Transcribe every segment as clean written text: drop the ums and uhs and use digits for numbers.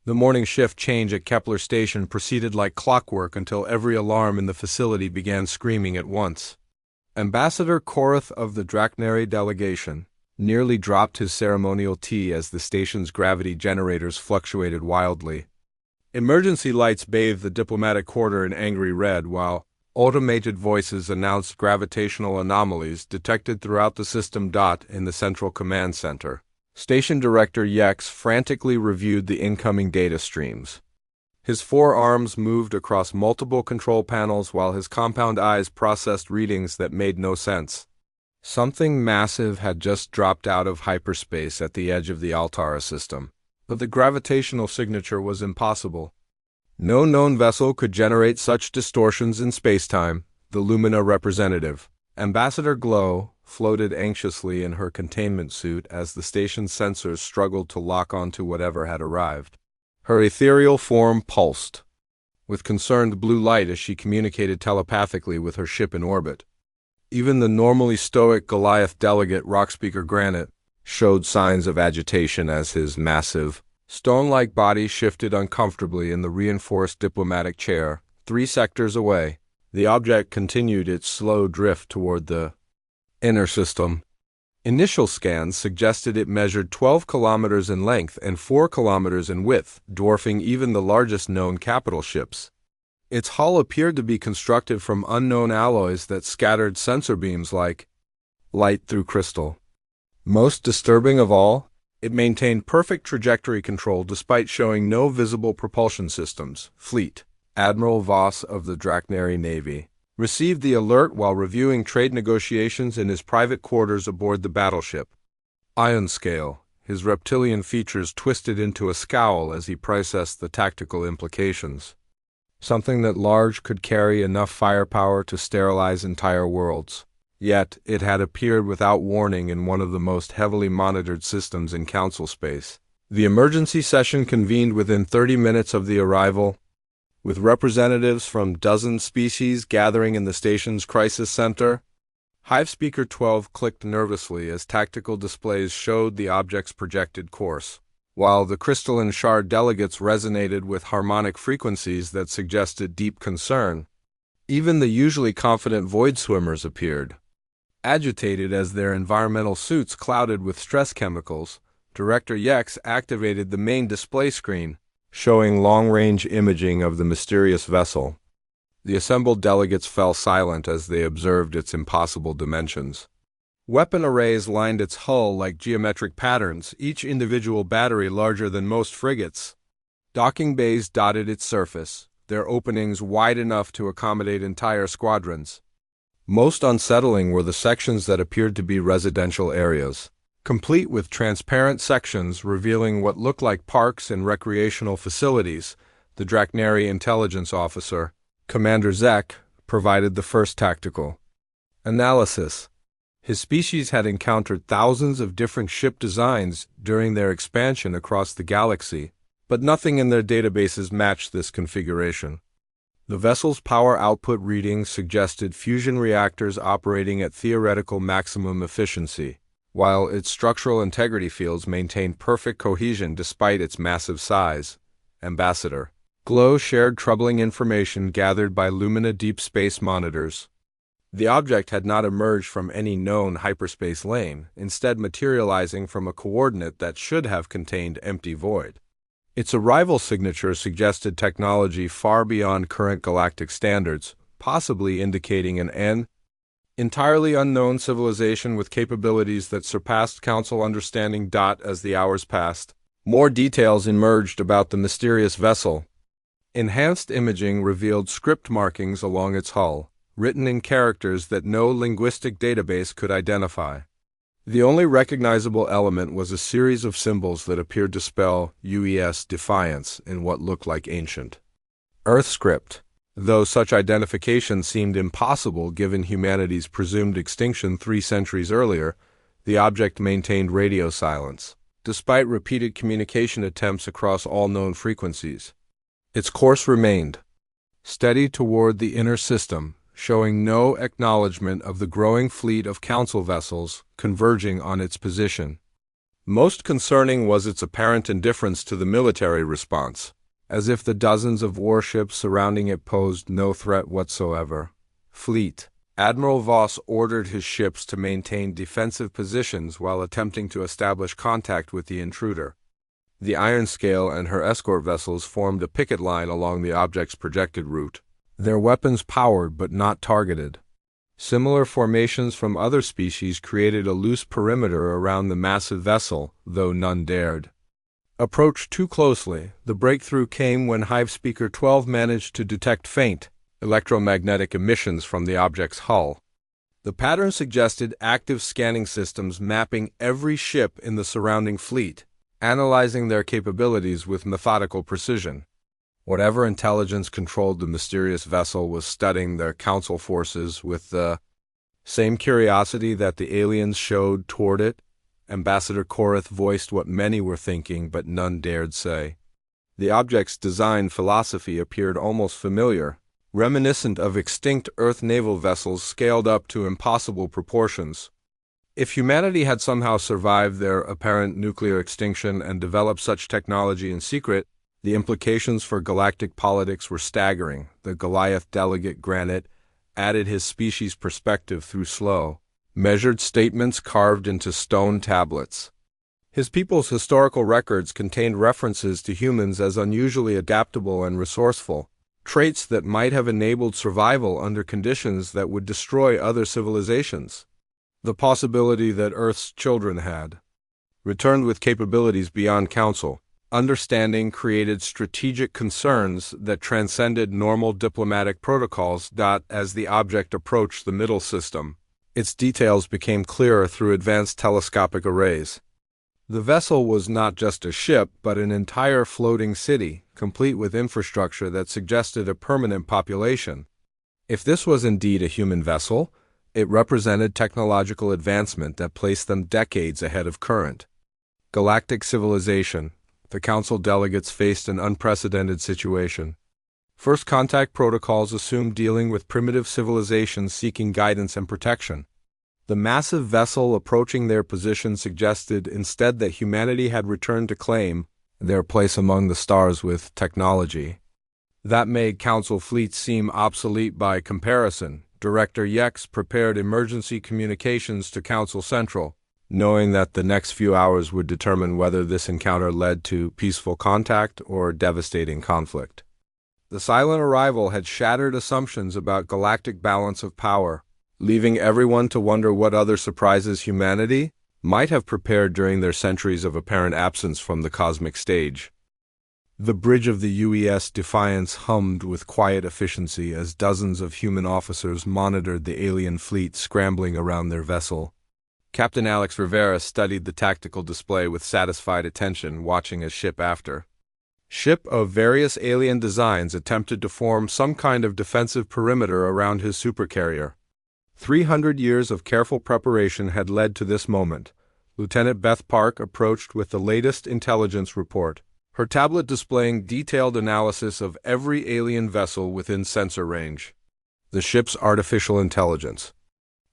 The morning shift change at Kepler Station proceeded like clockwork until every alarm in the facility began screaming at once. Ambassador Korath of the Draknari delegation nearly dropped his ceremonial tea as the station's gravity generators fluctuated wildly. Emergency lights bathed the diplomatic quarter in angry red, while automated voices announced gravitational anomalies detected throughout the system. In the central command center, Station Director Yex frantically reviewed the incoming data streams. His forearms moved across multiple control panels while his compound eyes processed readings that made no sense. Something massive had just dropped out of hyperspace at the edge of the Altara system, but the gravitational signature was impossible. No known vessel could generate such distortions in spacetime. The Lumina representative, Ambassador Glow, floated anxiously in her containment suit as the station's sensors struggled to lock onto whatever had arrived. Her ethereal form pulsed with concerned blue light as she communicated telepathically with her ship in orbit. Even the normally stoic Goliath delegate Rockspeaker Granite showed signs of agitation as his massive, stone-like body shifted uncomfortably in the reinforced diplomatic chair. 3 sectors away, the object continued its slow drift toward the inner system. Initial scans suggested it measured 12 kilometers in length and 4 kilometers in width, dwarfing even the largest known capital ships. Its hull appeared to be constructed from unknown alloys that scattered sensor beams like light through crystal. Most disturbing of all, it maintained perfect trajectory control despite showing no visible propulsion systems. Fleet Admiral Voss of the Draknari Navy received the alert while reviewing trade negotiations in his private quarters aboard the battleship. Ion Scale, his reptilian features twisted into a scowl as he processed the tactical implications. Something that large could carry enough firepower to sterilize entire worlds. Yet, it had appeared without warning in one of the most heavily monitored systems in Council space. The emergency session convened within 30 minutes of the arrival, with representatives from dozen species gathering in the station's crisis center. Hive Speaker 12 clicked nervously as tactical displays showed the object's projected course, while the crystalline shard delegates resonated with harmonic frequencies that suggested deep concern. Even the usually confident void swimmers appeared agitated as their environmental suits clouded with stress chemicals. Director Yex activated the main display screen, showing long-range imaging of the mysterious vessel. The assembled delegates fell silent as they observed its impossible dimensions. Weapon arrays lined its hull like geometric patterns, each individual battery larger than most frigates. Docking bays dotted its surface, their openings wide enough to accommodate entire squadrons. Most unsettling were the sections that appeared to be residential areas, complete with transparent sections revealing what looked like parks and recreational facilities. The Draknari intelligence officer, Commander Zek, provided the first tactical analysis. His species had encountered thousands of different ship designs during their expansion across the galaxy, but nothing in their databases matched this configuration. The vessel's power output readings suggested fusion reactors operating at theoretical maximum efficiency, while its structural integrity fields maintained perfect cohesion despite its massive size. Ambassador Glow shared troubling information gathered by Lumina deep space monitors. The object had not emerged from any known hyperspace lane, instead materializing from a coordinate that should have contained empty void. Its arrival signature suggested technology far beyond current galactic standards, possibly indicating an entirely unknown civilization with capabilities that surpassed Council understanding. As the hours passed, more details emerged about the mysterious vessel. Enhanced imaging revealed script markings along its hull, written in characters that no linguistic database could identify. The only recognizable element was a series of symbols that appeared to spell UES defiance in what looked like ancient Earth script, though such identification seemed impossible given humanity's presumed extinction 3 centuries earlier. The object maintained radio silence, despite repeated communication attempts across all known frequencies. Its course remained steady toward the inner system, showing no acknowledgement of the growing fleet of Council vessels converging on its position. Most concerning was its apparent indifference to the military response, as if the dozens of warships surrounding it posed no threat whatsoever. Fleet. Admiral Voss ordered his ships to maintain defensive positions while attempting to establish contact with the intruder. The Iron Scale and her escort vessels formed a picket line along the object's projected route, their weapons powered but not targeted. Similar formations from other species created a loose perimeter around the massive vessel, though none dared approach too closely. The breakthrough came when Hive Speaker 12 managed to detect faint electromagnetic emissions from the object's hull. The pattern suggested active scanning systems mapping every ship in the surrounding fleet, analyzing their capabilities with methodical precision. Whatever intelligence controlled the mysterious vessel was studying their council forces with the same curiosity that the aliens showed toward it. Ambassador Korath voiced what many were thinking, but none dared say. The object's design philosophy appeared almost familiar, reminiscent of extinct Earth naval vessels scaled up to impossible proportions. If humanity had somehow survived their apparent nuclear extinction and developed such technology in secret, the implications for galactic politics were staggering. The Goliath delegate Granite added his species' perspective through slow, measured statements carved into stone tablets. His people's historical records contained references to humans as unusually adaptable and resourceful, traits that might have enabled survival under conditions that would destroy other civilizations. The possibility that Earth's children had returned with capabilities beyond council understanding created strategic concerns that transcended normal diplomatic protocols. As the object approached the middle system, its details became clearer through advanced telescopic arrays. The vessel was not just a ship, but an entire floating city, complete with infrastructure that suggested a permanent population. If this was indeed a human vessel, it represented technological advancement that placed them decades ahead of current galactic civilization. The Council delegates faced an unprecedented situation. First contact protocols assumed dealing with primitive civilizations seeking guidance and protection. The massive vessel approaching their position suggested instead that humanity had returned to claim their place among the stars with technology. That made Council fleets seem obsolete by comparison. Director Yex prepared emergency communications to Council Central, knowing that the next few hours would determine whether this encounter led to peaceful contact or devastating conflict. The silent arrival had shattered assumptions about galactic balance of power, leaving everyone to wonder what other surprises humanity might have prepared during their centuries of apparent absence from the cosmic stage. The bridge of the UES Defiance hummed with quiet efficiency as dozens of human officers monitored the alien fleet scrambling around their vessel. Captain Alex Rivera studied the tactical display with satisfied attention, watching a ship after ship of various alien designs attempted to form some kind of defensive perimeter around his supercarrier. 300 years of careful preparation had led to this moment. Lieutenant Beth Park approached with the latest intelligence report, her tablet displaying detailed analysis of every alien vessel within sensor range. The ship's artificial intelligence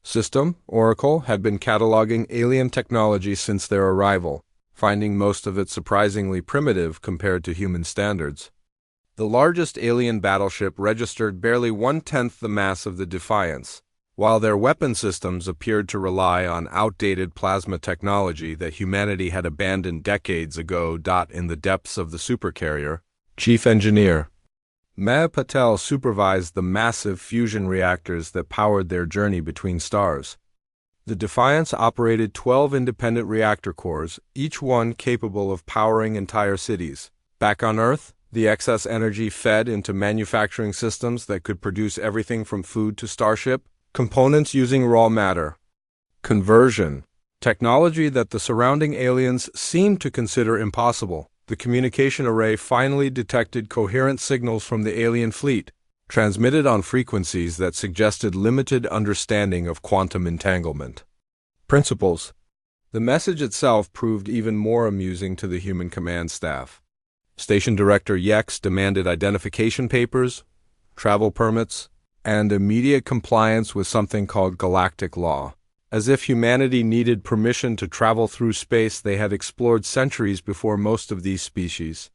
system, Oracle, had been cataloging alien technology since their arrival, finding most of it surprisingly primitive compared to human standards. The largest alien battleship registered barely 1/10 the mass of the Defiance, while their weapon systems appeared to rely on outdated plasma technology that humanity had abandoned decades ago. In the depths of the supercarrier, Chief Engineer Meh Patel supervised the massive fusion reactors that powered their journey between stars. The Defiance operated 12 independent reactor cores, each one capable of powering entire cities. Back on Earth, the excess energy fed into manufacturing systems that could produce everything from food to starship components using raw matter. Conversion, technology that the surrounding aliens seemed to consider impossible. The communication array finally detected coherent signals from the alien fleet, transmitted on frequencies that suggested limited understanding of quantum entanglement principles. The message itself proved even more amusing to the human command staff. Station Director Yex demanded identification papers, travel permits, and immediate compliance with something called galactic law. As if humanity needed permission to travel through space they had explored centuries before most of these species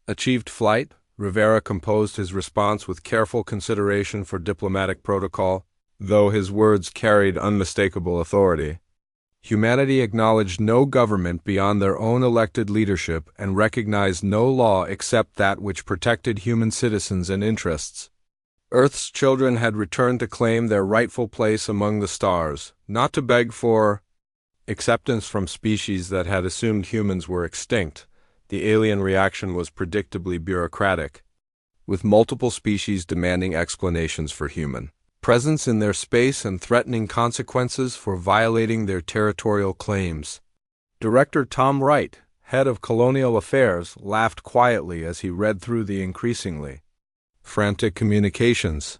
achieved flight, Rivera composed his response with careful consideration for diplomatic protocol, though his words carried unmistakable authority. Humanity acknowledged no government beyond their own elected leadership and recognized no law except that which protected human citizens and interests. Earth's children had returned to claim their rightful place among the stars, not to beg for acceptance from species that had assumed humans were extinct. The alien reaction was predictably bureaucratic, with multiple species demanding explanations for human presence in their space and threatening consequences for violating their territorial claims. Director Tom Wright, head of Colonial Affairs, laughed quietly as he read through the increasingly frantic communications.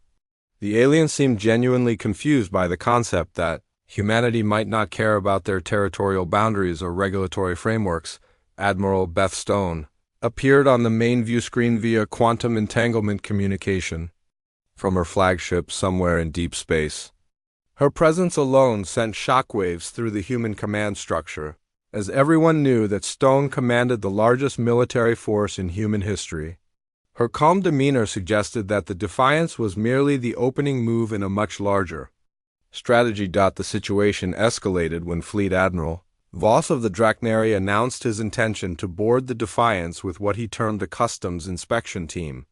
The aliens seemed genuinely confused by the concept that humanity might not care about their territorial boundaries or regulatory frameworks. Admiral Beth Stone appeared on the main view screen via quantum entanglement communication from her flagship somewhere in deep space. Her presence alone sent shockwaves through the human command structure, as everyone knew that Stone commanded the largest military force in human history. Her calm demeanor suggested that the Defiance was merely the opening move in a much larger strategy. The situation escalated when Fleet Admiral Voss of the Drakneri announced his intention to board the Defiance with what he termed the Customs Inspection Team.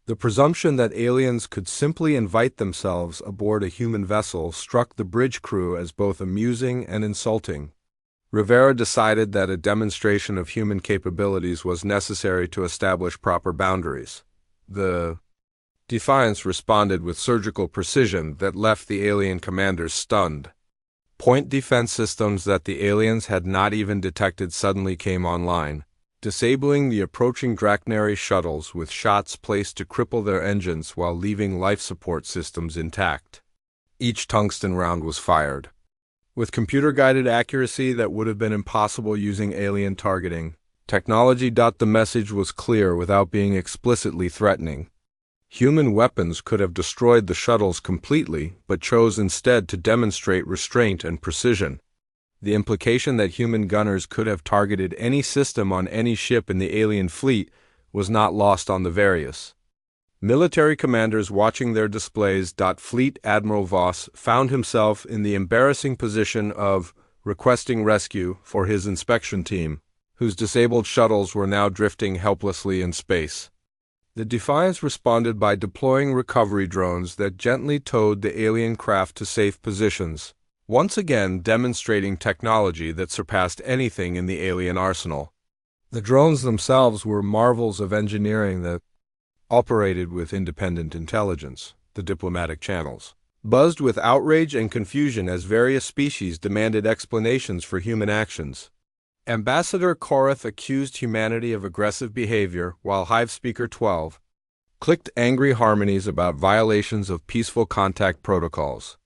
The presumption that aliens could simply invite themselves aboard a human vessel struck the bridge crew as both amusing and insulting. Rivera decided that a demonstration of human capabilities was necessary to establish proper boundaries. The Defiance responded with surgical precision that left the alien commanders stunned. Point defense systems that the aliens had not even detected suddenly came online, disabling the approaching Drakneri shuttles with shots placed to cripple their engines while leaving life support systems intact. Each tungsten round was fired with computer-guided accuracy that would have been impossible using alien targeting technology. The message was clear without being explicitly threatening. Human weapons could have destroyed the shuttles completely, but chose instead to demonstrate restraint and precision. The implication that human gunners could have targeted any system on any ship in the alien fleet was not lost on the various military commanders watching their displays. Fleet Admiral Voss found himself in the embarrassing position of requesting rescue for his inspection team, whose disabled shuttles were now drifting helplessly in space. The Defiance responded by deploying recovery drones that gently towed the alien craft to safe positions, once again demonstrating technology that surpassed anything in the alien arsenal. The drones themselves were marvels of engineering that operated with independent intelligence. The diplomatic channels buzzed with outrage and confusion as various species demanded explanations for human actions. Ambassador Korath accused humanity of aggressive behavior, while Hive Speaker 12 clicked angry harmonies about violations of peaceful contact protocols.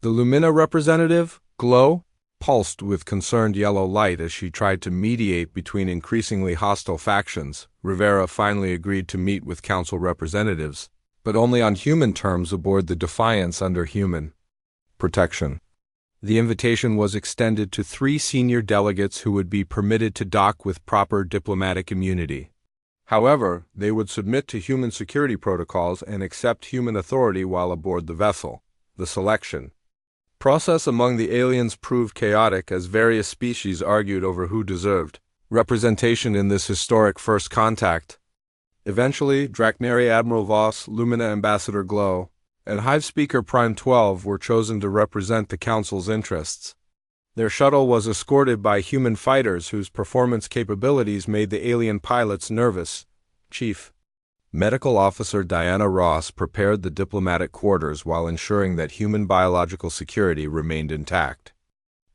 The Lumina representative, Glow, pulsed with concerned yellow light as she tried to mediate between increasingly hostile factions. Rivera finally agreed to meet with council representatives, but only on human terms aboard the Defiance under human protection. The invitation was extended to 3 senior delegates who would be permitted to dock with proper diplomatic immunity. However, they would submit to human security protocols and accept human authority while aboard the vessel. The selection process among the aliens proved chaotic as various species argued over who deserved representation in this historic first contact. Eventually, Drakneri Admiral Voss, Lumina Ambassador Glow, and Hive Speaker Prime 12 were chosen to represent the Council's interests. Their shuttle was escorted by human fighters whose performance capabilities made the alien pilots nervous. Chief Medical Officer Diana Ross prepared the diplomatic quarters while ensuring that human biological security remained intact.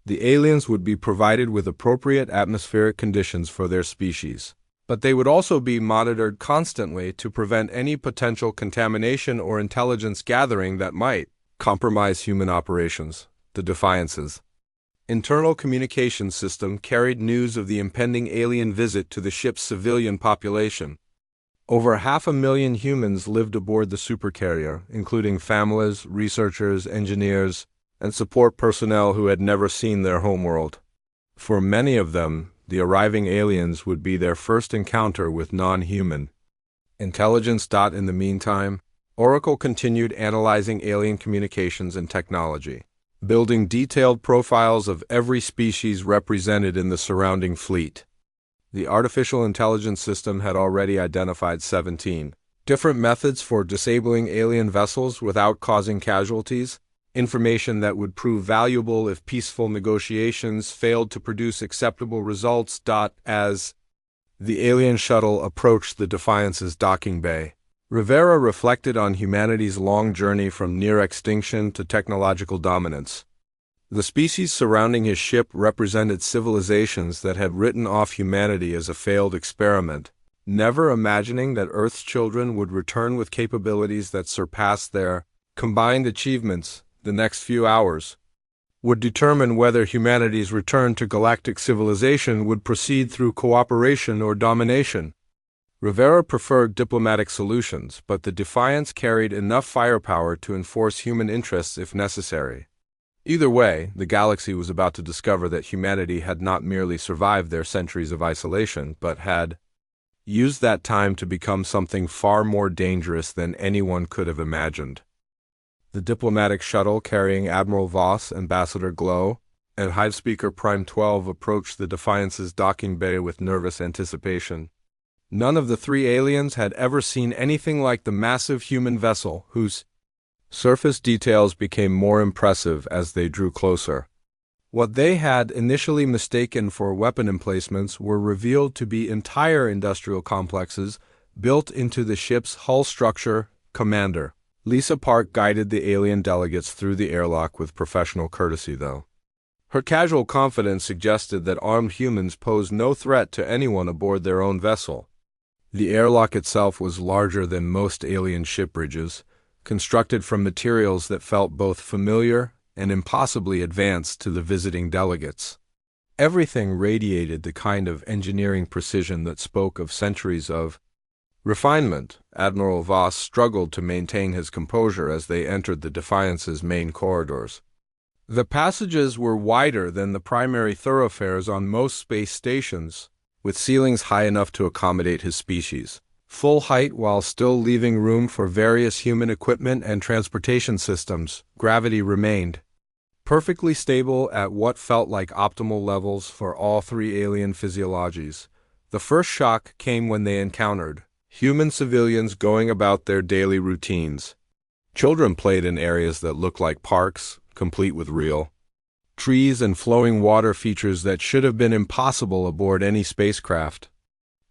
The aliens would be provided with appropriate atmospheric conditions for their species, but they would also be monitored constantly to prevent any potential contamination or intelligence gathering that might compromise human operations. The Defiance's internal communications system carried news of the impending alien visit to the ship's civilian population. Over 500,000 humans lived aboard the Supercarrier, including families, researchers, engineers, and support personnel who had never seen their homeworld. For many of them, the arriving aliens would be their first encounter with non-human intelligence. In the meantime, Oracle continued analyzing alien communications and technology, building detailed profiles of every species represented in the surrounding fleet. The artificial intelligence system had already identified 17 different methods for disabling alien vessels without causing casualties, information that would prove valuable if peaceful negotiations failed to produce acceptable results. As the alien shuttle approached the Defiance's docking bay, Rivera reflected on humanity's long journey from near extinction to technological dominance. The species surrounding his ship represented civilizations that had written off humanity as a failed experiment, never imagining that Earth's children would return with capabilities that surpassed their combined achievements. The next few hours would determine whether humanity's return to galactic civilization would proceed through cooperation or domination. Rivera preferred diplomatic solutions, but the Defiance carried enough firepower to enforce human interests if necessary. Either way, the galaxy was about to discover that humanity had not merely survived their centuries of isolation, but had used that time to become something far more dangerous than anyone could have imagined. The diplomatic shuttle carrying Admiral Voss, Ambassador Glow, and Hivespeaker Prime 12 approached the Defiance's docking bay with nervous anticipation. None of the three aliens had ever seen anything like the massive human vessel, whose surface details became more impressive as they drew closer. What they had initially mistaken for weapon emplacements were revealed to be entire industrial complexes built into the ship's hull structure. Commander Lisa Park guided the alien delegates through the airlock with professional courtesy, though. Her casual confidence suggested that armed humans posed no threat to anyone aboard their own vessel. The airlock itself was larger than most alien ship bridges, constructed from materials that felt both familiar and impossibly advanced to the visiting delegates. Everything radiated the kind of engineering precision that spoke of centuries of refinement. Admiral Voss struggled to maintain his composure as they entered the Defiance's main corridors. The passages were wider than the primary thoroughfares on most space stations, with ceilings high enough to accommodate his species. Full height while still leaving room for various human equipment and transportation systems, gravity remained perfectly stable at what felt like optimal levels for all three alien physiologies. The first shock came when they encountered human civilians going about their daily routines. Children played in areas that looked like parks, complete with real trees and flowing water, features that should have been impossible aboard any spacecraft.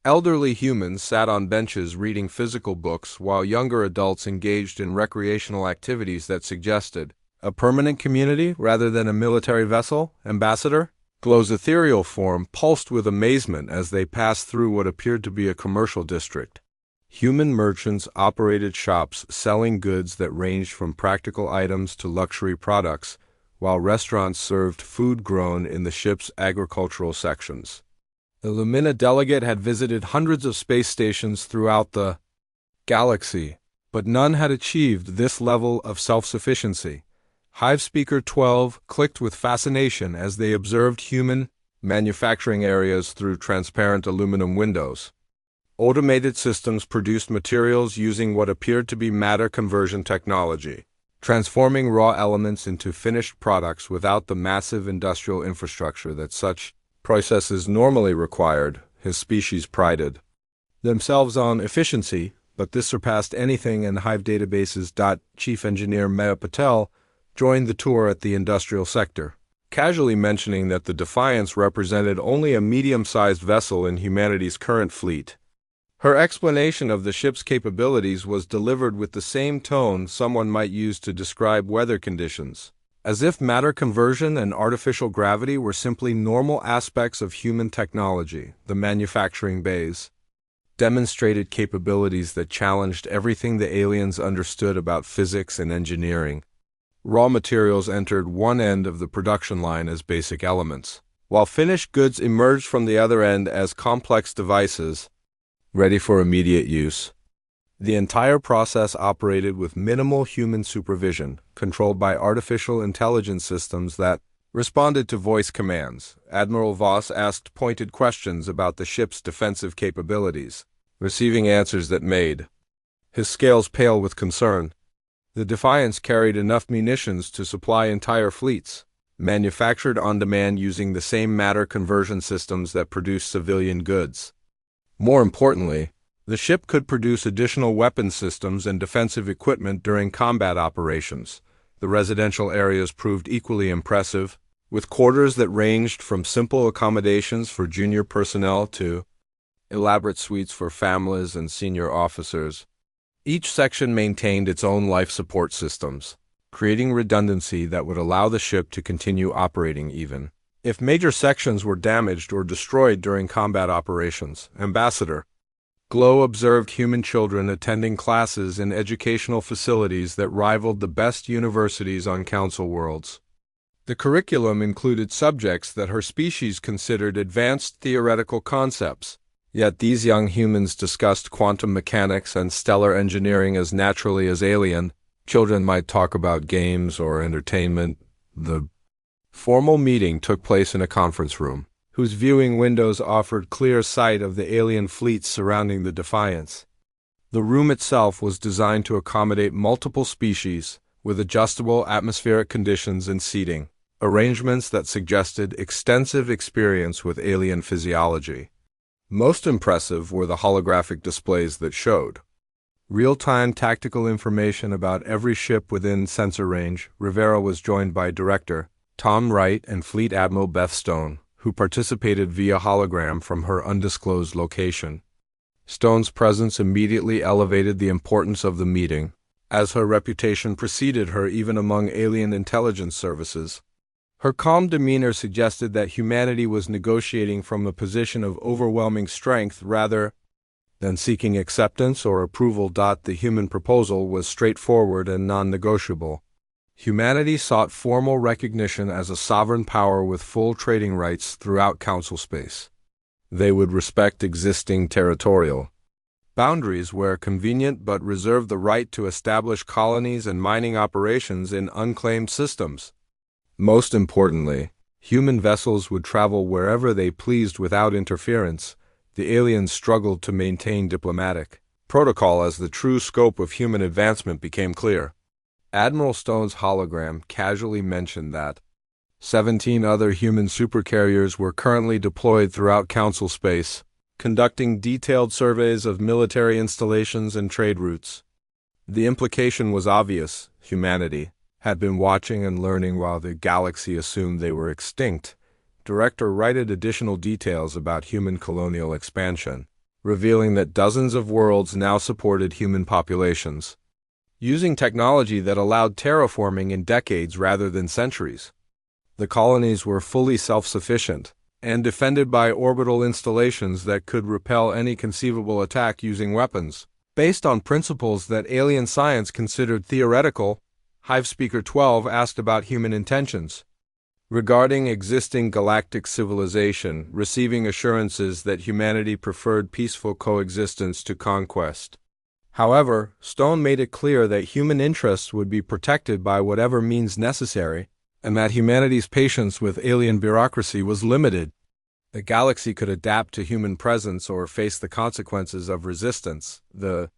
Elderly humans sat on benches reading physical books, while younger adults engaged in recreational activities that suggested a permanent community rather than a military vessel. Ambassador Glow's ethereal form pulsed with amazement as they passed through what appeared to be a commercial district. Human merchants operated shops selling goods that ranged from practical items to luxury products, while restaurants served food grown in the ship's agricultural sections. The Lumina delegate had visited hundreds of space stations throughout the galaxy, but none had achieved this level of self-sufficiency. Hivespeaker 12 clicked with fascination as they observed human manufacturing areas through transparent aluminum windows. Automated systems produced materials using what appeared to be matter conversion technology, transforming raw elements into finished products without the massive industrial infrastructure that such processes normally required. His species prided themselves on efficiency, but this surpassed anything in Hive databases. Chief Engineer Maya Patel joined the tour at the industrial sector, casually mentioning that the Defiance represented only a medium-sized vessel in humanity's current fleet. Her explanation of the ship's capabilities was delivered with the same tone someone might use to describe weather conditions, as if matter conversion and artificial gravity were simply normal aspects of human technology. The manufacturing bays demonstrated capabilities that challenged everything the aliens understood about physics and engineering. Raw materials entered one end of the production line as basic elements, while finished goods emerged from the other end as complex devices ready for immediate use. The entire process operated with minimal human supervision, controlled by artificial intelligence systems that responded to voice commands. Admiral Voss asked pointed questions about the ship's defensive capabilities, receiving answers that made his scales pale with concern. The Defiance carried enough munitions to supply entire fleets, manufactured on demand using the same matter conversion systems that produce civilian goods. More importantly, the ship could produce additional weapon systems and defensive equipment during combat operations. The residential areas proved equally impressive, with quarters that ranged from simple accommodations for junior personnel to elaborate suites for families and senior officers. Each section maintained its own life support systems, creating redundancy that would allow the ship to continue operating even if major sections were damaged or destroyed during combat operations. Ambassador Glow observed human children attending classes in educational facilities that rivaled the best universities on Council worlds. The curriculum included subjects that her species considered advanced theoretical concepts, yet these young humans discussed quantum mechanics and stellar engineering as naturally as alien children might talk about games or entertainment. The formal meeting took place in a conference room, whose viewing windows offered clear sight of the alien fleets surrounding the Defiance. The room itself was designed to accommodate multiple species, with adjustable atmospheric conditions and seating arrangements that suggested extensive experience with alien physiology. Most impressive were the holographic displays that showed real-time tactical information about every ship within sensor range. Rivera was joined by Director Tom Wright and Fleet Admiral Beth Stone, who participated via hologram from her undisclosed location. Stone's presence immediately elevated the importance of the meeting, as her reputation preceded her even among alien intelligence services. Her calm demeanor suggested that humanity was negotiating from a position of overwhelming strength rather than seeking acceptance or approval. The human proposal was straightforward and non-negotiable. Humanity sought formal recognition as a sovereign power with full trading rights throughout Council space. They would respect existing territorial boundaries where convenient but reserve the right to establish colonies and mining operations in unclaimed systems. Most importantly, human vessels would travel wherever they pleased without interference. The aliens struggled to maintain diplomatic protocol as the true scope of human advancement became clear. Admiral Stone's hologram casually mentioned that 17 other human supercarriers were currently deployed throughout Council space, conducting detailed surveys of military installations and trade routes. The implication was obvious: humanity had been watching and learning while the galaxy assumed they were extinct. Director writed additional details about human colonial expansion, revealing that dozens of worlds now supported human populations, using technology that allowed terraforming in decades rather than centuries. The colonies were fully self-sufficient and defended by orbital installations that could repel any conceivable attack using weapons, based on principles that alien science considered theoretical. Hive Speaker 12 asked about human intentions regarding existing galactic civilization, receiving assurances that humanity preferred peaceful coexistence to conquest. However, Stone made it clear that human interests would be protected by whatever means necessary, and that humanity's patience with alien bureaucracy was limited. The galaxy could adapt to human presence or face the consequences of resistance. The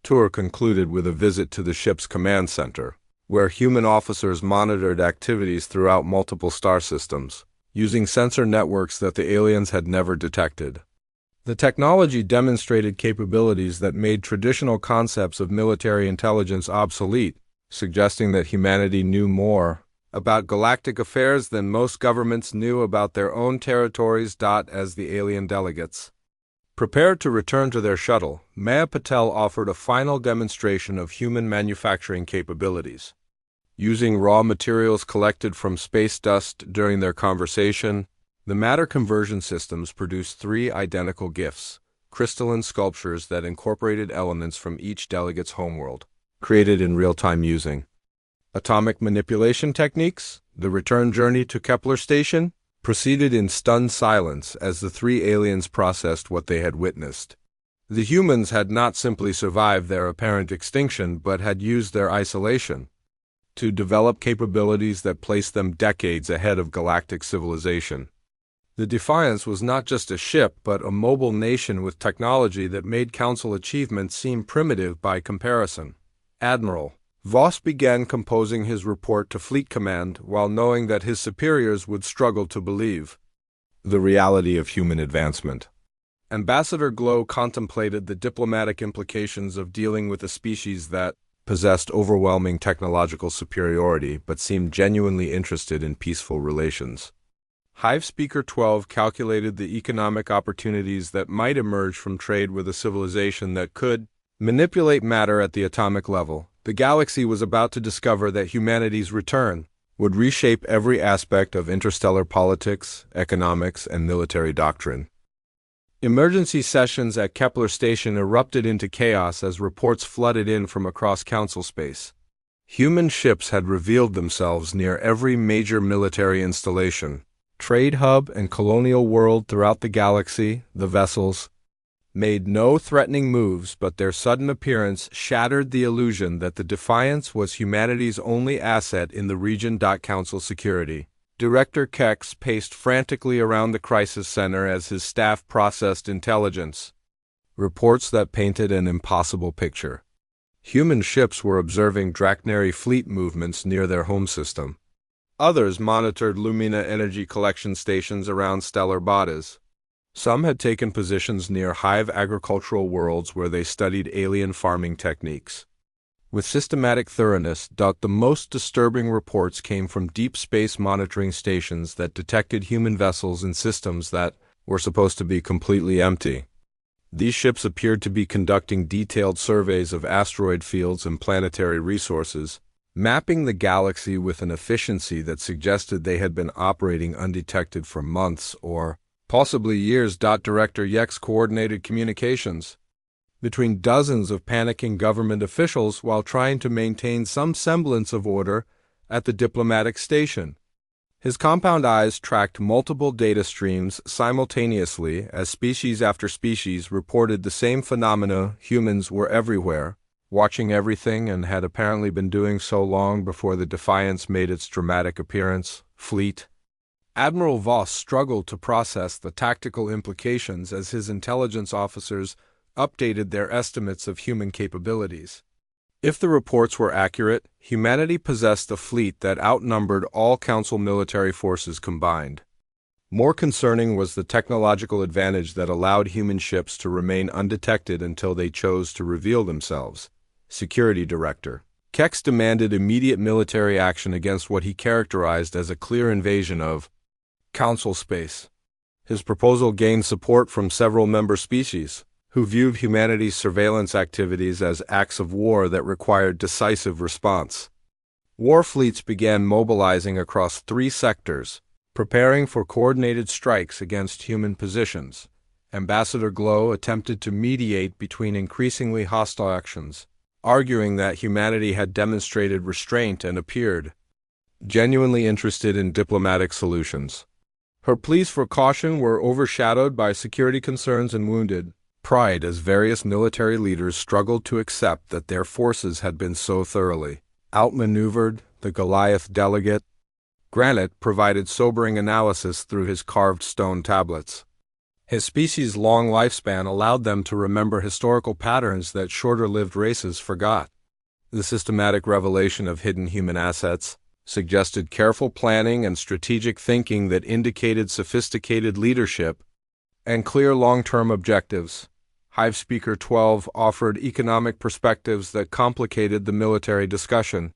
tour concluded with a visit to the ship's command center, where human officers monitored activities throughout multiple star systems, using sensor networks that the aliens had never detected. The technology demonstrated capabilities that made traditional concepts of military intelligence obsolete, suggesting that humanity knew more about galactic affairs than most governments knew about their own territories. As the alien delegates prepared to return to their shuttle, Maya Patel offered a final demonstration of human manufacturing capabilities. Using raw materials collected from space dust during their conversation, the matter conversion systems produced 3 identical gifts, crystalline sculptures that incorporated elements from each delegate's homeworld, created in real time using atomic manipulation techniques. The return journey to Kepler Station proceeded in stunned silence as the 3 aliens processed what they had witnessed. The humans had not simply survived their apparent extinction but had used their isolation to develop capabilities that placed them decades ahead of galactic civilization. The Defiance was not just a ship but a mobile nation with technology that made Council achievements seem primitive by comparison. Admiral Voss began composing his report to Fleet Command while knowing that his superiors would struggle to believe the reality of human advancement. Ambassador Glow contemplated the diplomatic implications of dealing with a species that possessed overwhelming technological superiority but seemed genuinely interested in peaceful relations. Hive Speaker 12 calculated the economic opportunities that might emerge from trade with a civilization that could manipulate matter at the atomic level. The galaxy was about to discover that humanity's return would reshape every aspect of interstellar politics, economics, and military doctrine. Emergency sessions at Kepler Station erupted into chaos as reports flooded in from across Council space. Human ships had revealed themselves near every major military installation, trade hub, and colonial world throughout the galaxy. The vessels made no threatening moves, but their sudden appearance shattered the illusion that the Defiance was humanity's only asset in the region. Council security Director Kex paced frantically around the crisis center as his staff processed intelligence reports that painted an impossible picture. Human ships were observing Draknari fleet movements near their home system. Others monitored Lumina energy collection stations around stellar bodies. Some had taken positions near Hive agricultural worlds where they studied alien farming techniques. With systematic thoroughness, the most disturbing reports came from deep space monitoring stations that detected human vessels in systems that were supposed to be completely empty. These ships appeared to be conducting detailed surveys of asteroid fields and planetary resources, mapping the galaxy with an efficiency that suggested they had been operating undetected for months or possibly years. Director Yex coordinated communications between dozens of panicking government officials while trying to maintain some semblance of order at the diplomatic station. His compound eyes tracked multiple data streams simultaneously as species after species reported the same phenomena. Humans were everywhere, watching everything, and had apparently been doing so long before the Defiance made its dramatic appearance. Fleet Admiral Voss struggled to process the tactical implications as his intelligence officers updated their estimates of human capabilities. If the reports were accurate, humanity possessed a fleet that outnumbered all Council military forces combined. More concerning was the technological advantage that allowed human ships to remain undetected until they chose to reveal themselves. Security Director Kex demanded immediate military action against what he characterized as a clear invasion of Council space. His proposal gained support from several member species, who viewed humanity's surveillance activities as acts of war that required decisive response. War fleets began mobilizing across 3 sectors, preparing for coordinated strikes against human positions. Ambassador Glow attempted to mediate between increasingly hostile actions, arguing that humanity had demonstrated restraint and appeared genuinely interested in diplomatic solutions. Her pleas for caution were overshadowed by security concerns and wounded pride as various military leaders struggled to accept that their forces had been so thoroughly outmaneuvered. The Goliath delegate Granite provided sobering analysis through his carved stone tablets. His species' long lifespan allowed them to remember historical patterns that shorter-lived races forgot. The systematic revelation of hidden human assets suggested careful planning and strategic thinking that indicated sophisticated leadership and clear long-term objectives. Hive Speaker 12 offered economic perspectives that complicated the military discussion.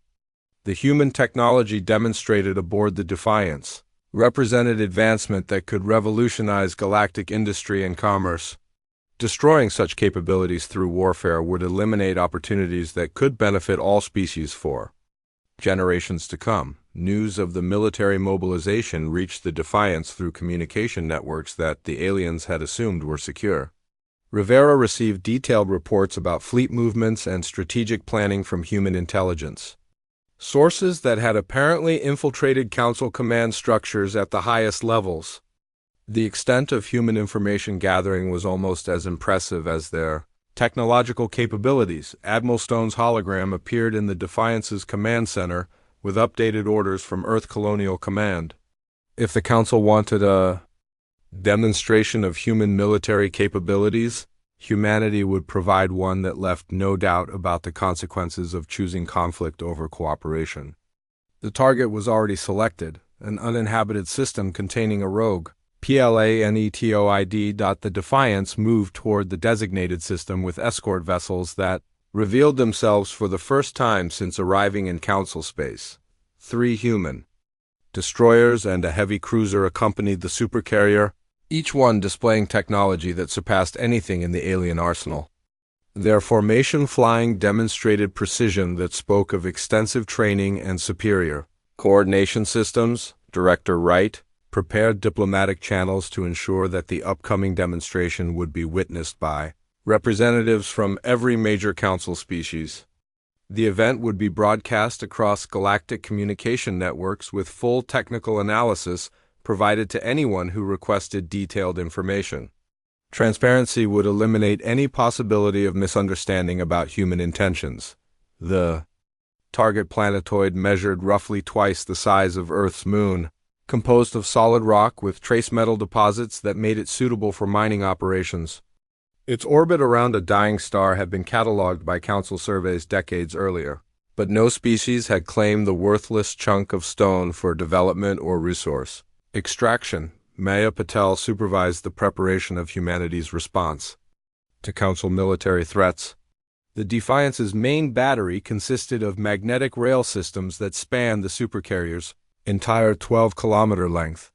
The human technology demonstrated aboard the Defiance represented advancement that could revolutionize galactic industry and commerce. Destroying such capabilities through warfare would eliminate opportunities that could benefit all species for generations to come. News of the military mobilization reached the Defiance through communication networks that the aliens had assumed were secure. Rivera received detailed reports about fleet movements and strategic planning from human intelligence sources that had apparently infiltrated Council command structures at the highest levels. The extent of human information gathering was almost as impressive as their technological capabilities. Admiral Stone's hologram appeared in the Defiance's command center with updated orders from Earth Colonial Command. If the Council wanted a demonstration of human military capabilities, humanity would provide one that left no doubt about the consequences of choosing conflict over cooperation. The target was already selected, an uninhabited system containing a rogue planetoid. The Defiance moved toward the designated system with escort vessels that revealed themselves for the first time since arriving in Council space. 3 human destroyers and a heavy cruiser accompanied the Supercarrier, each one displaying technology that surpassed anything in the alien arsenal. Their formation flying demonstrated precision that spoke of extensive training and superior coordination systems. Director Wright prepared diplomatic channels to ensure that the upcoming demonstration would be witnessed by representatives from every major council species. The event would be broadcast across galactic communication networks with full technical analysis provided to anyone who requested detailed information. Transparency would eliminate any possibility of misunderstanding about human intentions. The target planetoid measured roughly twice the size of Earth's moon, composed of solid rock with trace metal deposits that made it suitable for mining operations. Its orbit around a dying star had been catalogued by Council surveys decades earlier, but no species had claimed the worthless chunk of stone for development or resource extraction. Maya Patel supervised the preparation of humanity's response to Council military threats. The Defiance's main battery consisted of magnetic rail systems that spanned the Supercarrier's entire 12-kilometer length.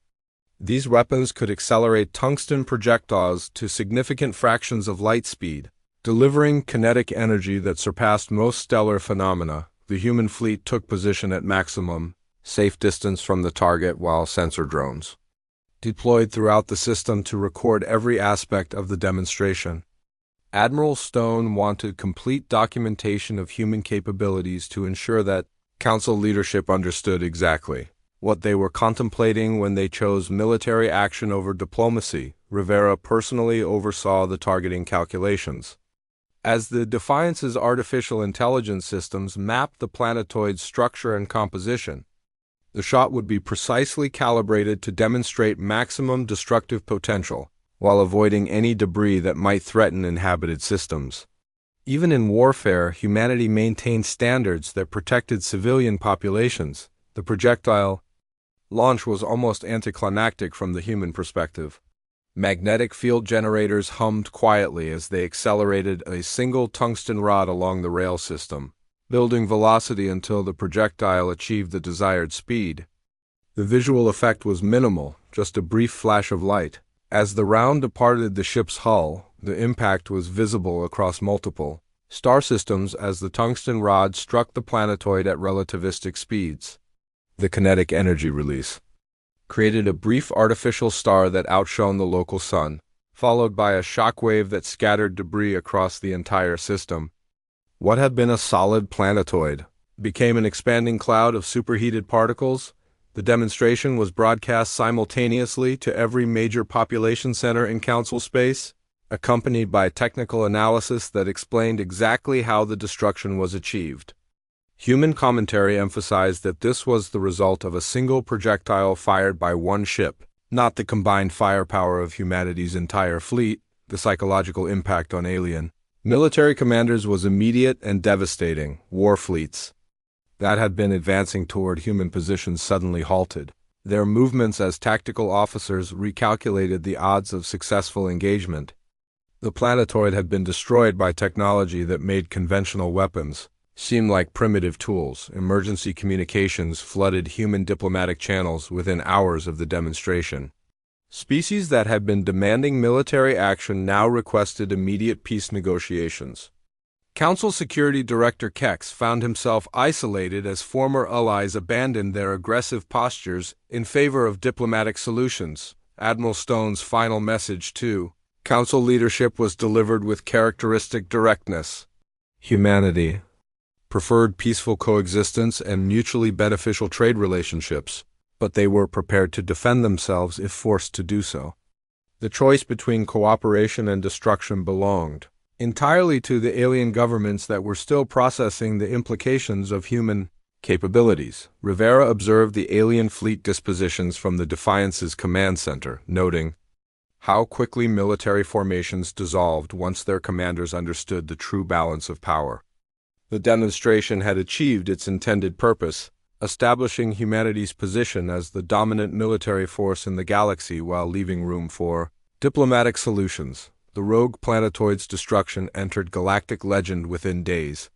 These weapons could accelerate tungsten projectiles to significant fractions of light speed, delivering kinetic energy that surpassed most stellar phenomena. The human fleet took position at maximum safe distance from the target, while sensor drones deployed throughout the system to record every aspect of the demonstration. Admiral Stone wanted complete documentation of human capabilities to ensure that Council leadership understood exactly what they were contemplating when they chose military action over diplomacy. Rivera personally oversaw the targeting calculations. As the Defiance's artificial intelligence systems mapped the planetoid's structure and composition, the shot would be precisely calibrated to demonstrate maximum destructive potential, while avoiding any debris that might threaten inhabited systems. Even in warfare, humanity maintained standards that protected civilian populations. The projectile launch was almost anticlimactic from the human perspective. Magnetic field generators hummed quietly as they accelerated a single tungsten rod along the rail system, building velocity until the projectile achieved the desired speed. The visual effect was minimal, just a brief flash of light. As the round departed the ship's hull, the impact was visible across multiple star systems as the tungsten rod struck the planetoid at relativistic speeds. The kinetic energy release created a brief artificial star that outshone the local sun, followed by a shockwave that scattered debris across the entire system. What had been a solid planetoid became an expanding cloud of superheated particles. The demonstration was broadcast simultaneously to every major population center in Council space, accompanied by technical analysis that explained exactly how the destruction was achieved. Human commentary emphasized that this was the result of a single projectile fired by one ship, not the combined firepower of humanity's entire fleet. The psychological impact on alien military commanders was immediate and devastating. War fleets that had been advancing toward human positions suddenly halted. Their movements as tactical officers recalculated the odds of successful engagement. The planetoid had been destroyed by technology that made conventional weapons seem like primitive tools. Emergency communications flooded human diplomatic channels within hours of the demonstration. Species that had been demanding military action now requested immediate peace negotiations. Council Security Director Kex found himself isolated as former allies abandoned their aggressive postures in favor of diplomatic solutions. Admiral Stone's final message to Council leadership was delivered with characteristic directness. Humanity preferred peaceful coexistence and mutually beneficial trade relationships, but they were prepared to defend themselves if forced to do so. The choice between cooperation and destruction belonged entirely to the alien governments that were still processing the implications of human capabilities. Rivera observed the alien fleet dispositions from the Defiance's command center, noting how quickly military formations dissolved once their commanders understood the true balance of power. The demonstration had achieved its intended purpose, establishing humanity's position as the dominant military force in the galaxy while leaving room for diplomatic solutions. The rogue planetoid's destruction entered galactic legend within days.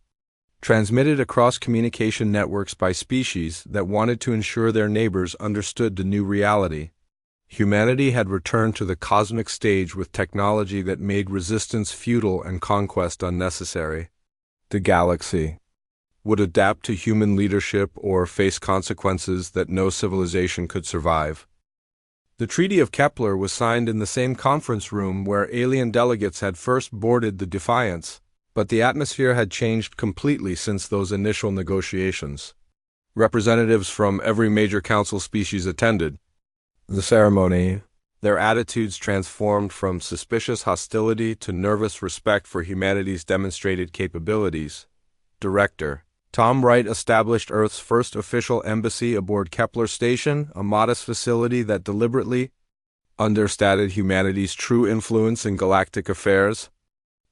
Transmitted across communication networks by species that wanted to ensure their neighbors understood the new reality, humanity had returned to the cosmic stage with technology that made resistance futile and conquest unnecessary. The galaxy would adapt to human leadership or face consequences that no civilization could survive. The Treaty of Kepler was signed in the same conference room where alien delegates had first boarded the Defiance, but the atmosphere had changed completely since those initial negotiations. Representatives from every major council species attended the ceremony. Their attitudes transformed from suspicious hostility to nervous respect for humanity's demonstrated capabilities. Director Tom Wright established Earth's first official embassy aboard Kepler Station, a modest facility that deliberately understated humanity's true influence in galactic affairs.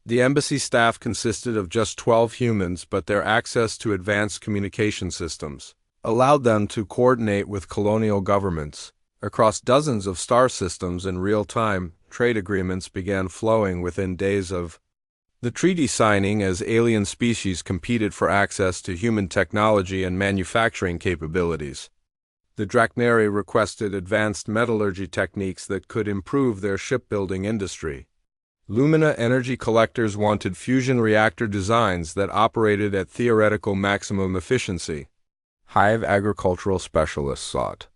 The embassy staff consisted of just 12 humans, but their access to advanced communication systems allowed them to coordinate with colonial governments. Across dozens of star systems in real time, trade agreements began flowing within days of the treaty signing as alien species competed for access to human technology and manufacturing capabilities. The Drachneri requested advanced metallurgy techniques that could improve their shipbuilding industry. Lumina energy collectors wanted fusion reactor designs that operated at theoretical maximum efficiency. Hive agricultural specialists sought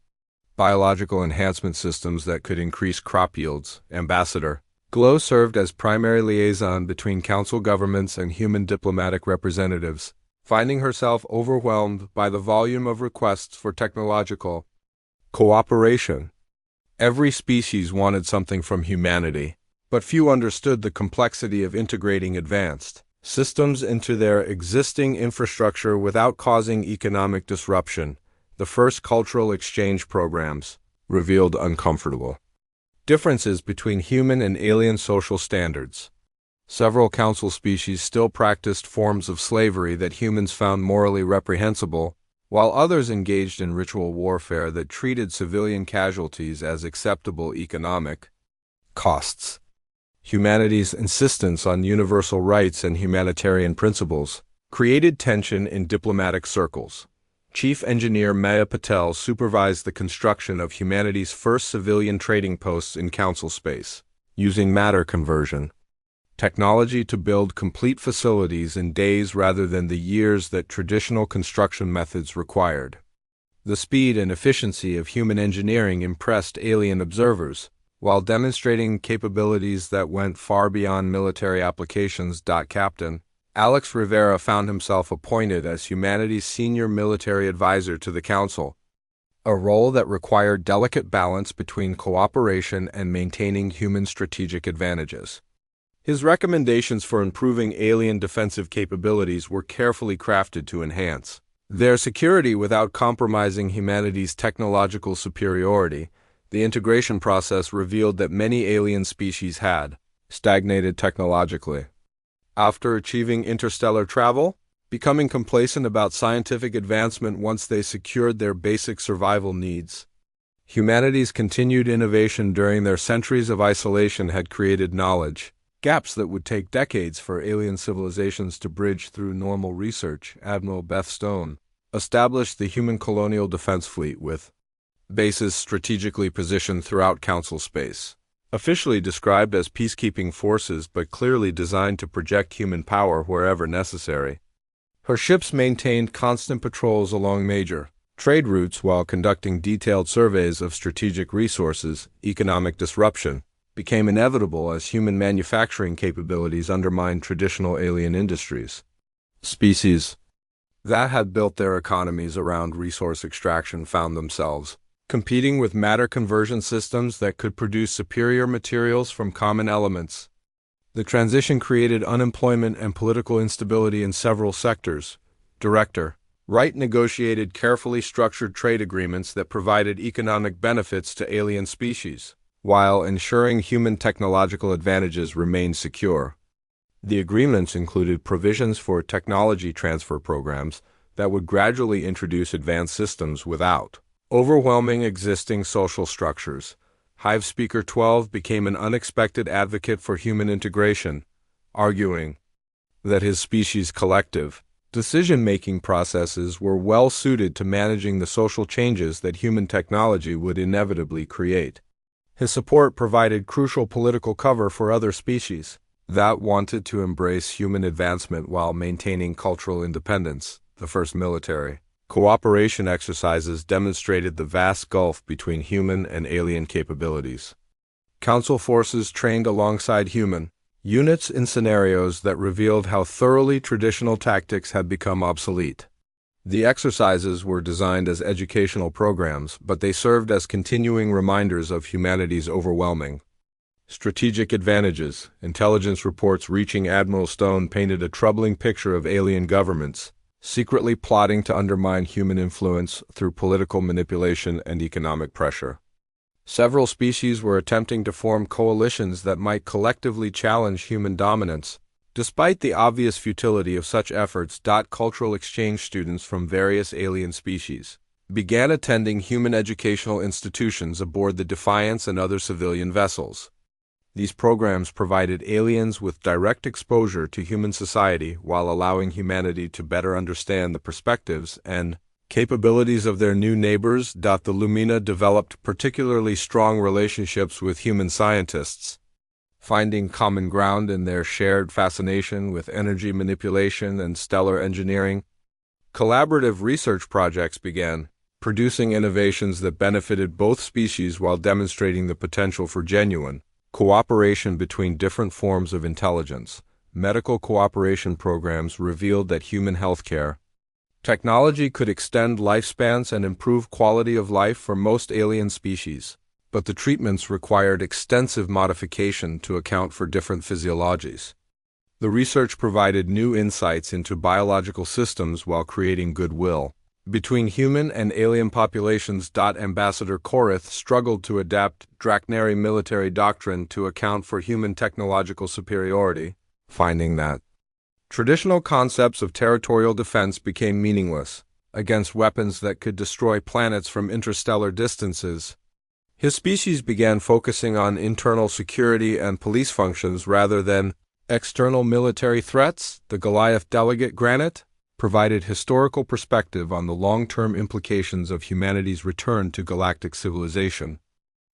biological enhancement systems that could increase crop yields. Ambassador Glow served as primary liaison between council governments and human diplomatic representatives, finding herself overwhelmed by the volume of requests for technological cooperation. Every species wanted something from humanity, but few understood the complexity of integrating advanced systems into their existing infrastructure without causing economic disruption. The first cultural exchange programs revealed uncomfortable differences between human and alien social standards. Several council species still practiced forms of slavery that humans found morally reprehensible, while others engaged in ritual warfare that treated civilian casualties as acceptable economic costs. Humanity's insistence on universal rights and humanitarian principles created tension in diplomatic circles. Chief Engineer Maya Patel supervised the construction of humanity's first civilian trading posts in council space, using matter conversion technology to build complete facilities in days rather than the years that traditional construction methods required. The speed and efficiency of human engineering impressed alien observers, while demonstrating capabilities that went far beyond military applications. Captain Alex Rivera found himself appointed as humanity's senior military advisor to the Council, a role that required delicate balance between cooperation and maintaining human strategic advantages. His recommendations for improving alien defensive capabilities were carefully crafted to enhance their security without compromising humanity's technological superiority. The integration process revealed that many alien species had stagnated technologically. After achieving interstellar travel, becoming complacent about scientific advancement once they secured their basic survival needs. Humanity's continued innovation during their centuries of isolation had created knowledge gaps that would take decades for alien civilizations to bridge through normal research. Admiral Beth Stone established the Human Colonial Defense Fleet with bases strategically positioned throughout Council space. Officially described as peacekeeping forces but clearly designed to project human power wherever necessary. Her ships maintained constant patrols along major trade routes while conducting detailed surveys of strategic resources. Economic disruption became inevitable as human manufacturing capabilities undermined traditional alien industries. Species that had built their economies around resource extraction found themselves competing with matter conversion systems that could produce superior materials from common elements. The transition created unemployment and political instability in several sectors. Director Wright negotiated carefully structured trade agreements that provided economic benefits to alien species, while ensuring human technological advantages remained secure. The agreements included provisions for technology transfer programs that would gradually introduce advanced systems without overwhelming existing social structures. Hive Speaker 12 became an unexpected advocate for human integration, arguing that his species' collective decision-making processes were well suited to managing the social changes that human technology would inevitably create. His support provided crucial political cover for other species that wanted to embrace human advancement while maintaining cultural independence. The first military cooperation exercises demonstrated the vast gulf between human and alien capabilities. Council forces trained alongside human units in scenarios that revealed how thoroughly traditional tactics had become obsolete. The exercises were designed as educational programs, but they served as continuing reminders of humanity's overwhelming strategic advantages. Intelligence reports reaching Admiral Stone painted a troubling picture of alien governments secretly plotting to undermine human influence through political manipulation and economic pressure. Several species were attempting to form coalitions that might collectively challenge human dominance. Despite the obvious futility of such efforts, cultural exchange students from various alien species began attending human educational institutions aboard the Defiance and other civilian vessels. These programs provided aliens with direct exposure to human society while allowing humanity to better understand the perspectives and capabilities of their new neighbors. The Lumina developed particularly strong relationships with human scientists, finding common ground in their shared fascination with energy manipulation and stellar engineering. Collaborative research projects began, producing innovations that benefited both species while demonstrating the potential for genuine cooperation between different forms of intelligence. Medical cooperation programs revealed that human healthcare technology could extend lifespans and improve quality of life for most alien species, but the treatments required extensive modification to account for different physiologies. The research provided new insights into biological systems while creating goodwill between human and alien populations. Ambassador Korath struggled to adapt Draknari military doctrine to account for human technological superiority, finding that traditional concepts of territorial defense became meaningless against weapons that could destroy planets from interstellar distances. His species began focusing on internal security and police functions rather than external military threats. The Goliath delegate Granite provided historical perspective on the long-term implications of humanity's return to galactic civilization.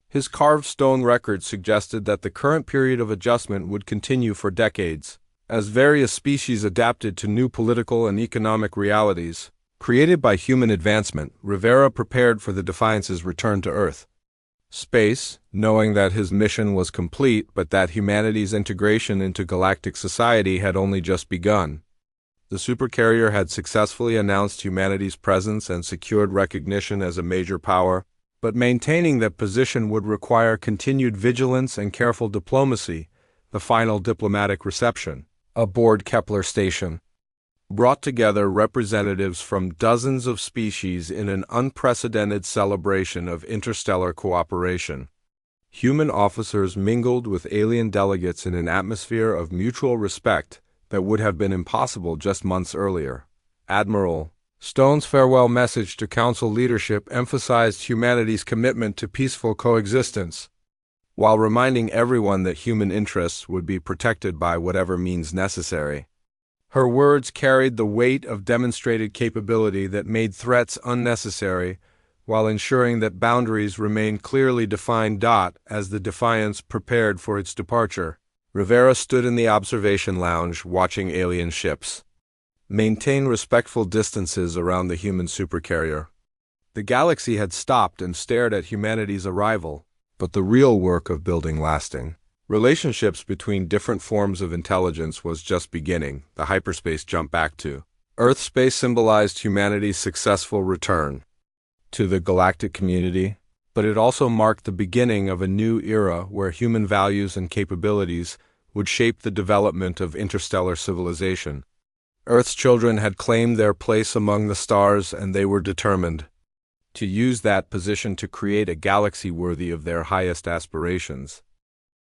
His carved stone record suggested that the current period of adjustment would continue for decades, as various species adapted to new political and economic realities created by human advancement. Rivera prepared for the Defiance's return to Earth space, knowing that his mission was complete but that humanity's integration into galactic society had only just begun. The Supercarrier had successfully announced humanity's presence and secured recognition as a major power, but maintaining that position would require continued vigilance and careful diplomacy. The final diplomatic reception aboard Kepler Station brought together representatives from dozens of species in an unprecedented celebration of interstellar cooperation. Human officers mingled with alien delegates in an atmosphere of mutual respect that would have been impossible just months earlier. Admiral Stone's farewell message to Council leadership emphasized humanity's commitment to peaceful coexistence, while reminding everyone that human interests would be protected by whatever means necessary. Her words carried the weight of demonstrated capability that made threats unnecessary, while ensuring that boundaries remained clearly defined. As the Defiance prepared for its departure, Rivera stood in the observation lounge watching alien ships maintain respectful distances around the human supercarrier. The galaxy had stopped and stared at humanity's arrival, but the real work of building lasting relationships between different forms of intelligence was just beginning. The hyperspace jump back to Earth space symbolized humanity's successful return to the galactic community. But it also marked the beginning of a new era where human values and capabilities would shape the development of interstellar civilization. Earth's children had claimed their place among the stars, and they were determined to use that position to create a galaxy worthy of their highest aspirations.